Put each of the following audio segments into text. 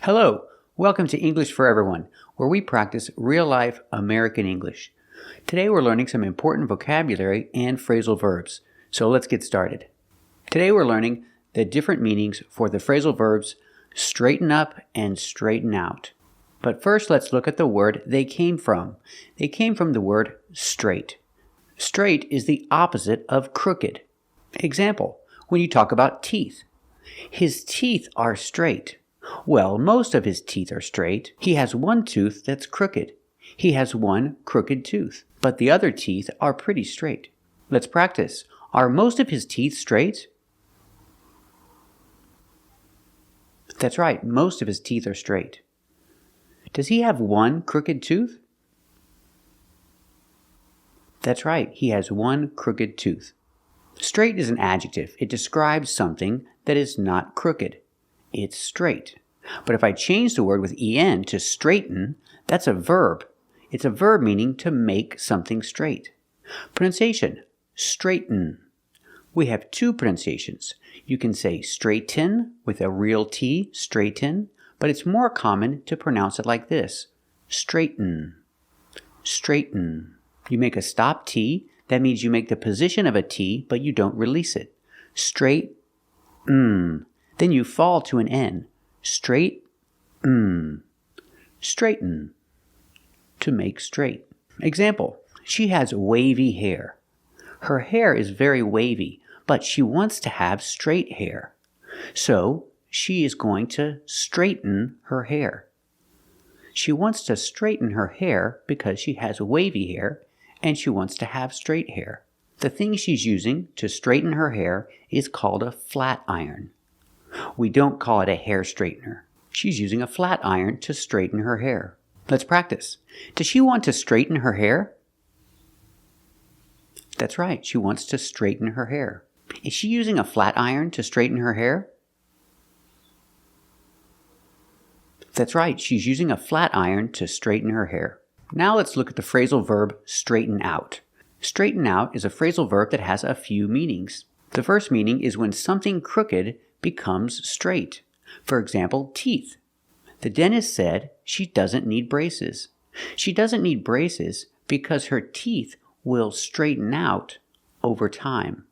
Hello, welcome to English for Everyone, where we practice real-life American English. Today we're learning some important vocabulary and phrasal verbs, so let's get started. Today we're learning the different meanings for the phrasal verbs straighten up and straighten out. But first let's look at the word they came from. They came from the word straight. Straight is the opposite of crooked. Example, when you talk about teeth. His teeth are straight. Well, most of his teeth are straight. He has one tooth that's crooked. He has one crooked tooth, but the other teeth are pretty straight. Let's practice. Are most of his teeth straight? That's right, most of his teeth are straight. Does he have one crooked tooth? That's right, he has one crooked tooth. Straight is an adjective. It describes something that is not crooked. It's straight. But if I change the word with en to straighten, that's a verb. It's a verb meaning to make something straight. Pronunciation, straighten. We have two pronunciations. You can say straighten with a real T, straighten, but it's more common to pronounce it like this, straighten, straighten. You make a stop T, that means you make the position of a T, but you don't release it. Straight, Then you fall to an N. Straight, straighten, to make straight. Example, she has wavy hair. Her hair is very wavy, but she wants to have straight hair. So she is going to straighten her hair. She wants to straighten her hair because she has wavy hair and she wants to have straight hair. The thing she's using to straighten her hair is called a flat iron. We don't call it a hair straightener. She's using a flat iron to straighten her hair. Let's practice. Does she want to straighten her hair? That's right, she wants to straighten her hair. Is she using a flat iron to straighten her hair? That's right, she's using a flat iron to straighten her hair. Now let's look at the phrasal verb straighten out. Straighten out is a phrasal verb that has a few meanings. The first meaning is when something crooked becomes straight. For example, teeth. The dentist said she doesn't need braces. She doesn't need braces because her teeth will straighten out over time.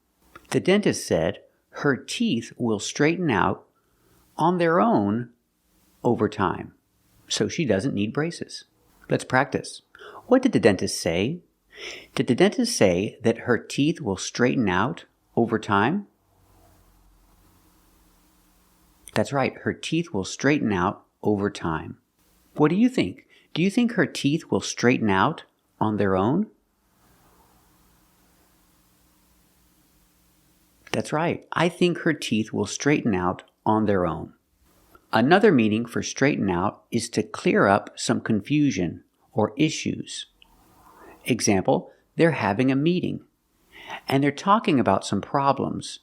The dentist said her teeth will straighten out on their own over time. So she doesn't need braces. Let's practice. What did the dentist say? Did the dentist say that her teeth will straighten out over time? That's right, her teeth will straighten out over time. What do you think? Do you think her teeth will straighten out on their own? That's right, I think her teeth will straighten out on their own. Another meaning for straighten out is to clear up some confusion or issues. Example, they're having a meeting and they're talking about some problems.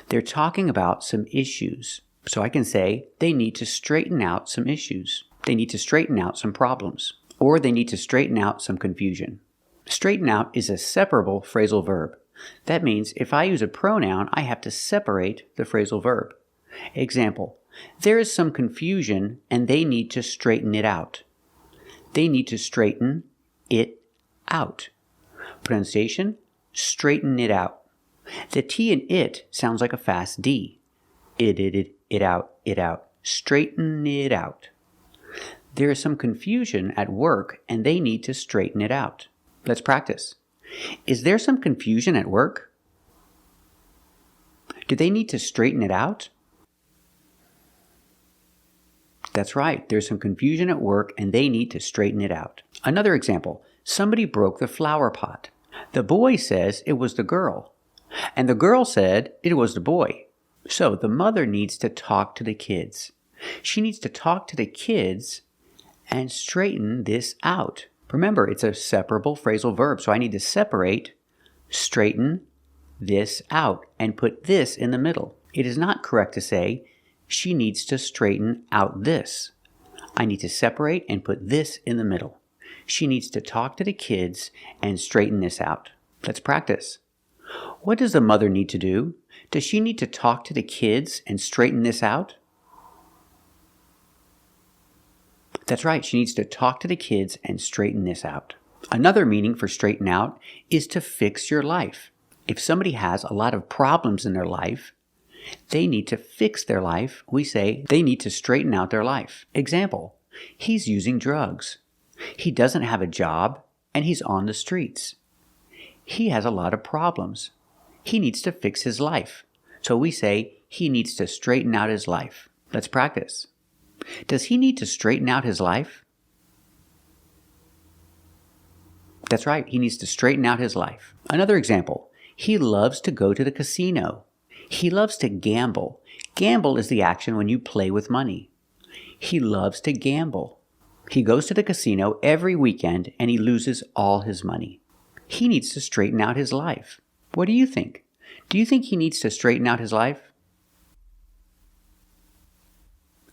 They're talking about some issues. So I can say they need to straighten out some issues. They need to straighten out some problems. Or they need to straighten out some confusion. Straighten out is a separable phrasal verb. That means if I use a pronoun, I have to separate the phrasal verb. Example, there is some confusion and they need to straighten it out. They need to straighten it out. Pronunciation, straighten it out. The T in it sounds like a fast D. It out. Straighten it out. There is some confusion at work and they need to straighten it out. Let's practice. Is there some confusion at work? Do they need to straighten it out? That's right, there's some confusion at work and they need to straighten it out. Another example, somebody broke the flower pot. The boy says it was the girl, and the girl said it was the boy. So the mother needs to talk to the kids. She needs to talk to the kids and straighten this out. Remember, it's a separable phrasal verb, so I need to separate, straighten this out, and put this in the middle. It is not correct to say, she needs to straighten out this. I need to separate and put this in the middle. She needs to talk to the kids and straighten this out. Let's practice. What does the mother need to do? Does she need to talk to the kids and straighten this out? That's right, she needs to talk to the kids and straighten this out. Another meaning for straighten out is to fix your life. If somebody has a lot of problems in their life, they need to fix their life. We say they need to straighten out their life. Example, he's using drugs. He doesn't have a job and he's on the streets. He has a lot of problems. He needs to fix his life. So we say he needs to straighten out his life. Let's practice. Does he need to straighten out his life? That's right, he needs to straighten out his life. Another example, he loves to go to the casino. He loves to gamble. Gamble is the action when you play with money. He loves to gamble. He goes to the casino every weekend and he loses all his money. He needs to straighten out his life. What do you think? Do you think he needs to straighten out his life?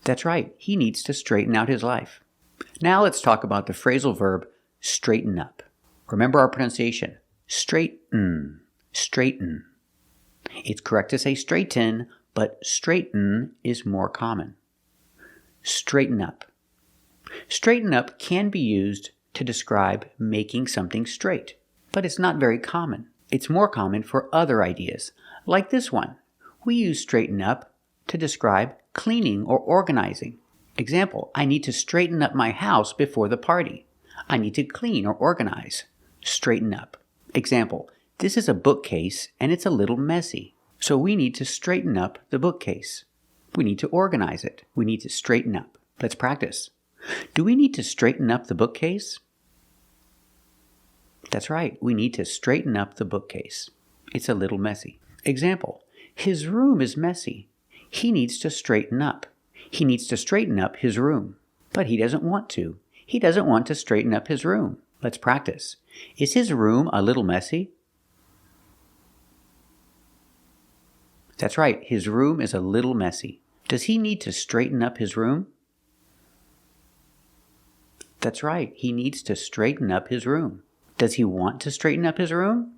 That's right, he needs to straighten out his life. Now let's talk about the phrasal verb straighten up. Remember our pronunciation, straighten, straighten. It's correct to say straighten, but straighten is more common. Straighten up. Straighten up can be used to describe making something straight, but it's not very common. It's more common for other ideas, like this one. We use straighten up to describe cleaning or organizing. Example, I need to straighten up my house before the party. I need to clean or organize. Straighten up. Example, this is a bookcase and it's a little messy. So we need to straighten up the bookcase. We need to organize it. We need to straighten up. Let's practice. Do we need to straighten up the bookcase? That's right, we need to straighten up the bookcase. It's a little messy. Example, his room is messy. He needs to straighten up. He needs to straighten up his room. But he doesn't want to. He doesn't want to straighten up his room. Let's practice. Is his room a little messy? That's right, his room is a little messy. Does he need to straighten up his room? That's right, he needs to straighten up his room. Does he want to straighten up his room?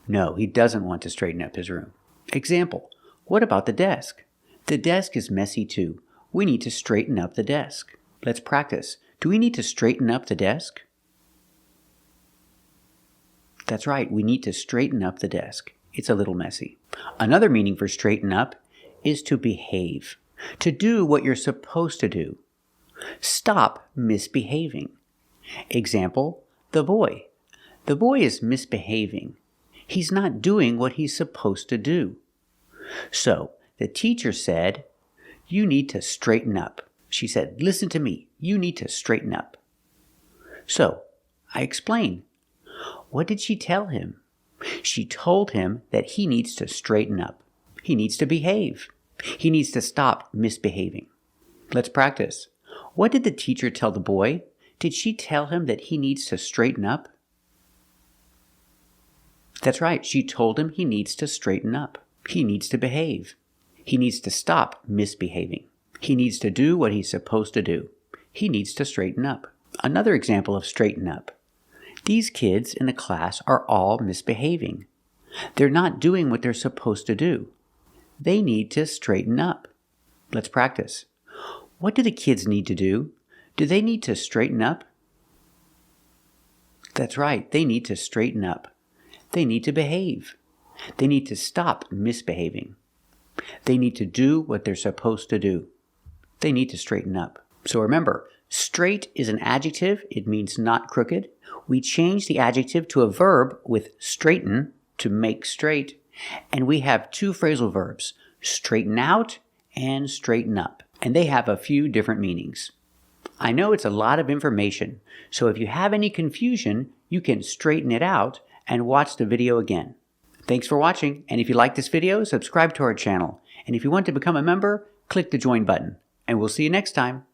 No, he doesn't want to straighten up his room. Example, what about the desk? The desk is messy too. We need to straighten up the desk. Let's practice. Do we need to straighten up the desk? That's right, we need to straighten up the desk. It's a little messy. Another meaning for straighten up is to behave, to do what you're supposed to do. Stop misbehaving. Example, the boy. The boy is misbehaving. He's not doing what he's supposed to do. So, the teacher said, you need to straighten up. She said, listen to me, you need to straighten up. So, I explain. What did she tell him? She told him that he needs to straighten up. He needs to behave. He needs to stop misbehaving. Let's practice. What did the teacher tell the boy? Did she tell him that he needs to straighten up? That's right, she told him he needs to straighten up. He needs to behave. He needs to stop misbehaving. He needs to do what he's supposed to do. He needs to straighten up. Another example of straighten up. These kids in the class are all misbehaving. They're not doing what they're supposed to do. They need to straighten up. Let's practice. What do the kids need to do? Do they need to straighten up? That's right, they need to straighten up. They need to behave. They need to stop misbehaving. They need to do what they're supposed to do. They need to straighten up. So remember, straight is an adjective. It means not crooked. We change the adjective to a verb with straighten to make straight. And we have two phrasal verbs, straighten out and straighten up. And they have a few different meanings. I know it's a lot of information, so if you have any confusion, you can straighten it out and watch the video again. Thanks for watching, and if you like this video, subscribe to our channel. And if you want to become a member, click the join button. And we'll see you next time.